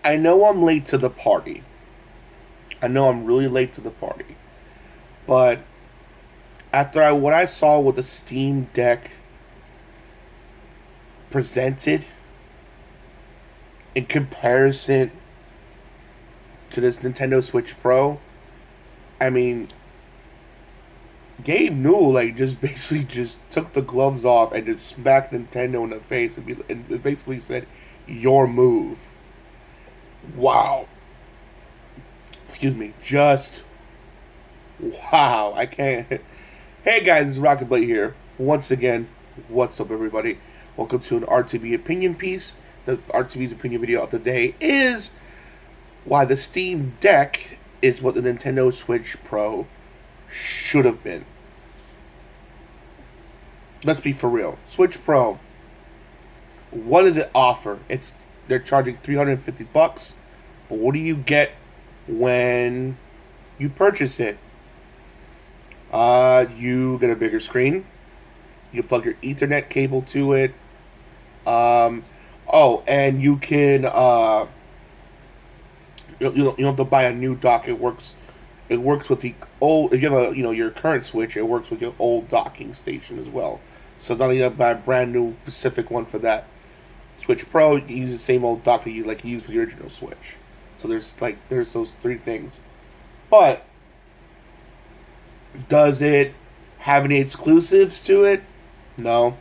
I know I'm late to the party. I know I'm really late to the party. But after what I saw with the Steam Deck presented in comparison to this Nintendo Switch Pro, I mean, Gabe Newell just basically just took the gloves off and just smacked Nintendo in the face and basically said, "Your move." Wow. Excuse me. Just wow. I can't. Hey guys, this is Rockingtheblade here. Once again, what's up, everybody? Welcome to an RTB opinion piece. The RTB's opinion video of the day is why the Steam Deck is what the Nintendo Switch Pro should have been. Let's be for real. Switch Pro, what does it offer? They're charging $350, but what do you get when you purchase it? You get a bigger screen. You plug your Ethernet cable to it. And you can you don't have to buy a new dock. It works. It works with the old. If you have your current Switch, it works with your old docking station as well. So not only have to buy a brand new specific one for that. Switch Pro, you use the same old dock that you use for the original Switch. So there's those three things. But does it have any exclusives to it? No.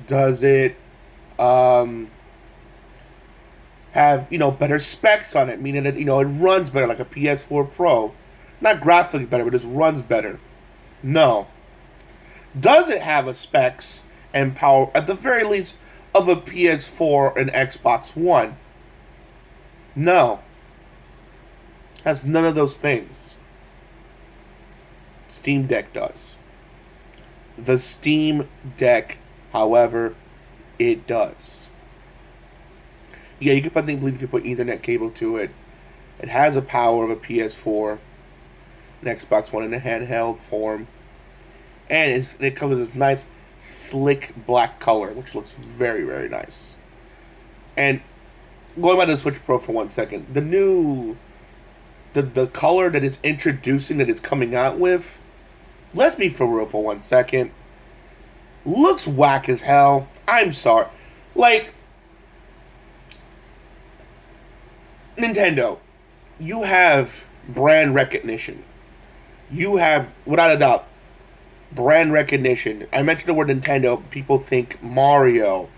Does it have better specs on it, meaning that it runs better like a PS4 Pro? Not graphically better, but it runs better. No. Does it have a specs and power at the very least of a PS4 and Xbox One? No. Has none of those things. Steam Deck does. The Steam Deck, however, it does. Yeah, you can believe you can put Ethernet cable to it. It has a power of a PS4, an Xbox One in a handheld form, and it comes with this nice, slick black color, which looks very, very nice. And going back to the Switch Pro for 1 second, the color that it's introducing, that it's coming out with, let's be for real for 1 second, looks whack as hell. I'm sorry. Nintendo, you have brand recognition. You have, without a doubt, brand recognition. I mentioned the word Nintendo, people think Mario,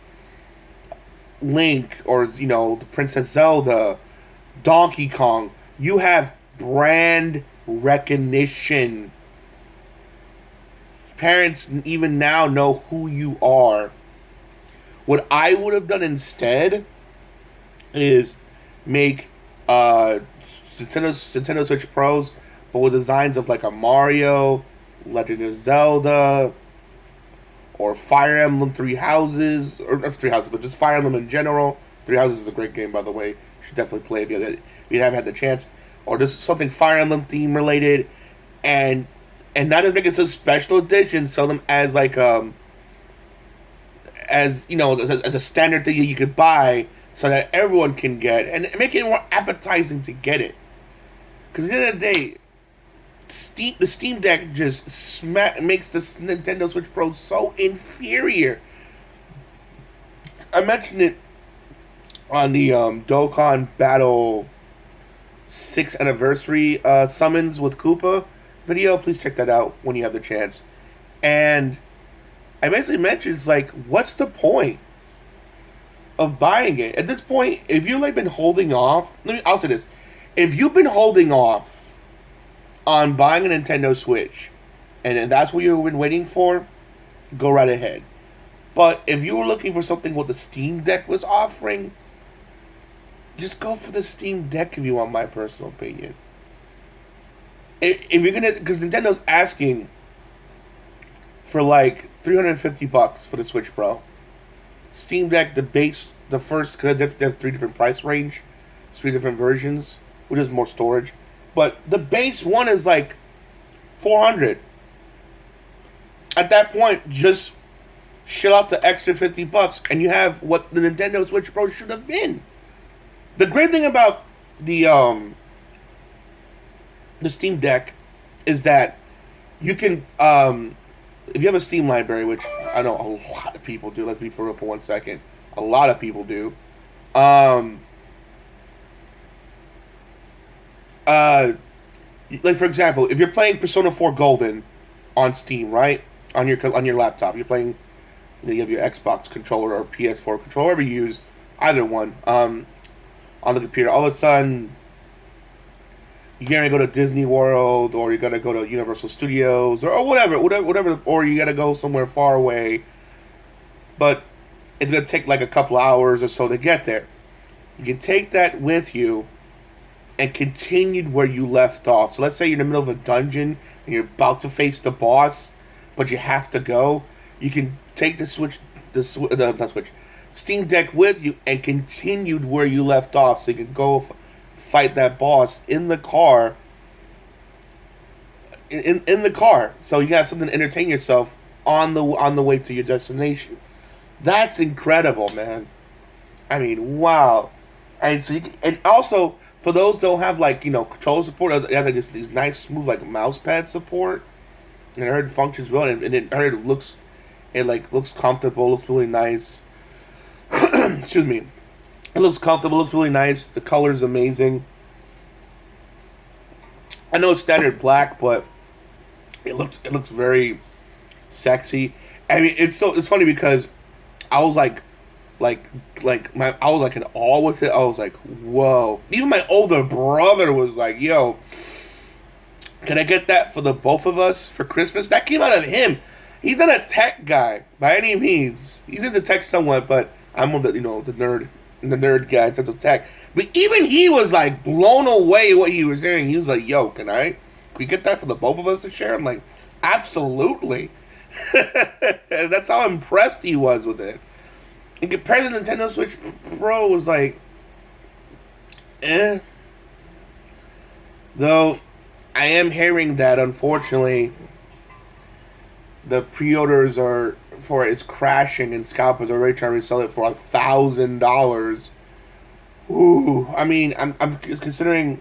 Link, or the Princess Zelda, Donkey Kong. You have brand recognition. Parents even now know who you are. What I would have done instead is make Nintendo Switch Pros, but with designs of like a Mario, Legend of Zelda, or Fire Emblem Three Houses, or not Three Houses, but just Fire Emblem in general. Three Houses is a great game, by the way. You should definitely play it if you haven't had the chance. Or just something Fire Emblem theme related, and not just make it a special edition. Sell them as as a standard thing you could buy, so that everyone can get, and make it more appetizing to get it. Because at the end of the day, the Steam Deck just makes the Nintendo Switch Pro so inferior. I mentioned it on the Dokkan Battle 6th anniversary summons with Koopa video. Please check that out when you have the chance. And I basically mentioned, it's like, what's the point of buying it? At this point, if you've been holding off, I'll say this. If you've been holding off on buying a Nintendo Switch, and that's what you've been waiting for, go right ahead. But if you were looking for something what the Steam Deck was offering, just go for the Steam Deck if you want my personal opinion. If you're gonna, because Nintendo's asking for like $350 for the Switch Pro. Steam Deck, the first, because they have three different price range, three different versions, which is more storage. But the base one is like $400. At that point, just shell out the extra $50, and you have what the Nintendo Switch Pro should have been. The great thing about the um the Steam Deck is that you can if you have a Steam library, which I know a lot of people do. Let's be for real for 1 second. A lot of people do. Um, uh, like for example, if you're playing Persona 4 Golden on Steam, right, on your laptop, you're playing. You have your Xbox controller or PS4 controller, whatever you use, either one. On the computer, all of a sudden, you're gonna go to Disney World, or you're gonna go to Universal Studios, or whatever, or you gotta go somewhere far away. But it's gonna take like a couple hours or so to get there. You can take that with you and continue where you left off. So let's say you're in the middle of a dungeon and you're about to face the boss, but you have to go. You can take not switch, Steam Deck with you and continued where you left off, so you can go fight that boss in the car. In the car, so you got something to entertain yourself on the way to your destination. That's incredible, man. I mean, wow. And so and also for those that don't have like controller support, they have like these nice smooth like mouse pad support, and I heard it functions well, and I heard it looks comfortable, looks really nice. Excuse me. It looks comfortable, looks really nice. The color's amazing. I know it's standard black, but it looks very sexy. I mean, it's funny because I was I was like in awe with it. I was like, whoa. Even my older brother was like, yo, can I get that for the both of us for Christmas? That came out of him. He's not a tech guy by any means. He's into tech somewhat, but I'm the nerd guy in terms of tech. But even he was like blown away what he was hearing. He was like, "Yo, can we get that for the both of us to share?" I'm like, "Absolutely." That's how impressed he was with it. In comparison to Nintendo Switch Pro, was like, eh. Though I am hearing that unfortunately the pre-orders for it is crashing, and scalpers are already trying to resell it for $1,000. Ooh, I mean, I'm considering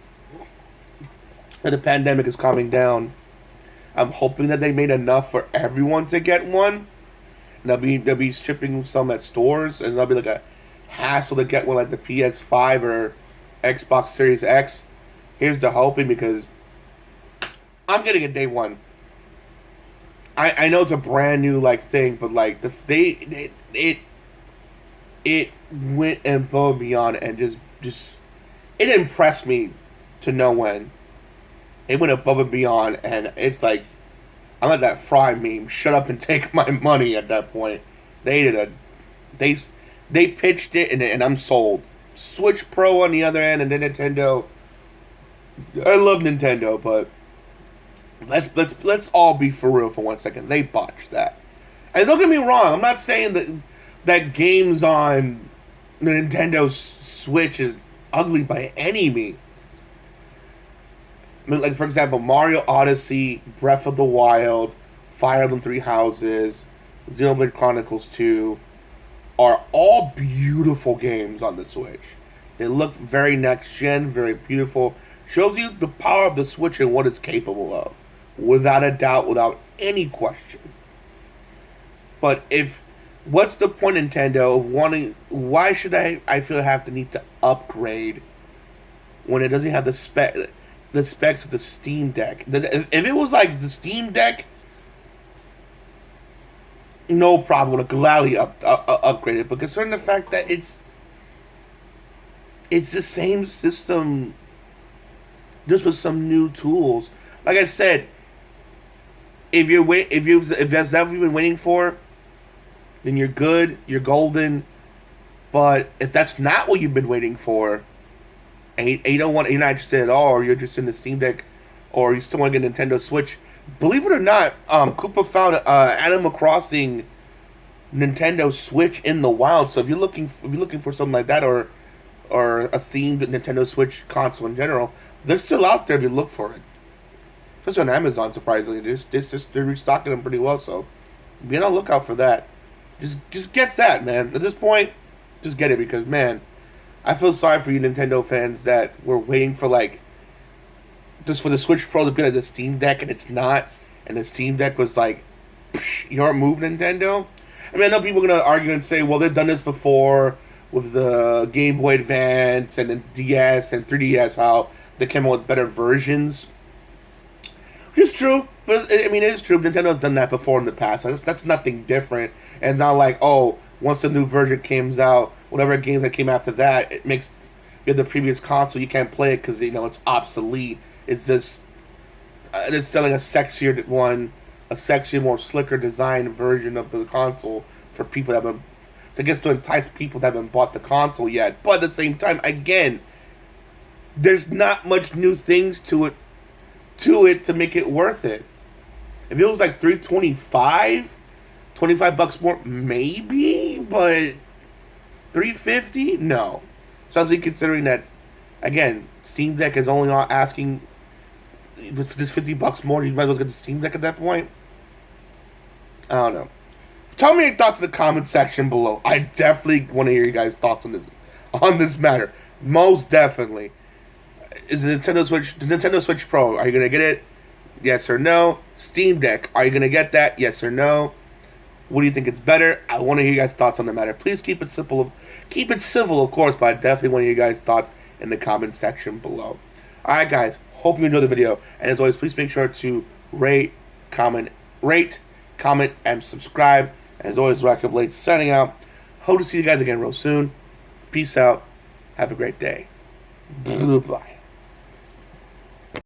that the pandemic is calming down. I'm hoping that they made enough for everyone to get one. And they'll be shipping some at stores, and there'll be like a hassle to get one like the PS5 or Xbox Series X. Here's the hoping, because I'm getting it day one. I know it's a brand new like thing, but like it went above and beyond, and just it impressed me to no end. It went above and beyond, and it's like I'm at that Fry meme. Shut up and take my money. At that point, they pitched it, and I'm sold. Switch Pro on the other end, and then Nintendo. I love Nintendo, but let's all be for real for 1 second. They botched that. And don't get me wrong, I'm not saying that games on the Nintendo Switch is ugly by any means. I mean, like for example, Mario Odyssey, Breath of the Wild, Fire Emblem Three Houses, Xenoblade Chronicles 2 are all beautiful games on the Switch. They look very next gen, very beautiful. Shows you the power of the Switch and what it's capable of. Without a doubt, without any question. But what's the point, Nintendo, of wanting, why should I feel have the need to upgrade when it doesn't have the specs of the Steam Deck? If it was like the Steam Deck, no problem, would gladly upgrade it. But concerning the fact that it's the same system, just with some new tools. Like I said, if that's what you've been waiting for, then you're good, you're golden. But if that's not what you've been waiting for, and you're not interested at all, or you're just in the Steam Deck, or you still want to get a Nintendo Switch, believe it or not, Koopa found Animal Crossing Nintendo Switch in the wild. So if you're looking for something like that, or a themed Nintendo Switch console in general, they're still out there if you look for it. Especially on Amazon, surprisingly. They're restocking them pretty well, so be on the lookout for that. Just get that, man. At this point, just get it, because, man, I feel sorry for you Nintendo fans that were waiting for like just for the Switch Pro to be like the Steam Deck, and it's not. And the Steam Deck was like, your move, Nintendo. I mean, I know people are gonna argue and say, well, they've done this before with the Game Boy Advance and the DS and 3DS, how they came out with better versions. Which is true. I mean, it is true. Nintendo's done that before in the past. So that's nothing different. And not like, oh, once the new version comes out, whatever games that came after that, it makes you have the previous console, you can't play it because it's obsolete. It's just it's selling a sexier one, a sexier, more slicker design version of the console for people that haven't, I guess, to entice people that haven't bought the console yet. But at the same time, again, there's not much new things to it to make it worth it. If it was like $325, $25 more, maybe, but $350, no. Especially considering that, again, Steam Deck is only asking just $50 more. You might as well get the Steam Deck at that point. I don't know. Tell me your thoughts in the comment section below. I definitely want to hear you guys' thoughts on this matter. Most definitely. Is the Nintendo Switch Pro, are you gonna get it? Yes or no? Steam Deck, are you gonna get that? Yes or no? What do you think is better? I want to hear you guys' thoughts on the matter. Please keep it simple. Keep it civil, of course, but I definitely want to hear you guys' thoughts in the comment section below. Alright guys, hope you enjoyed the video. And as always, please make sure to rate, comment, and subscribe. As always, Rockingtheblade signing out. Hope to see you guys again real soon. Peace out. Have a great day. Bye.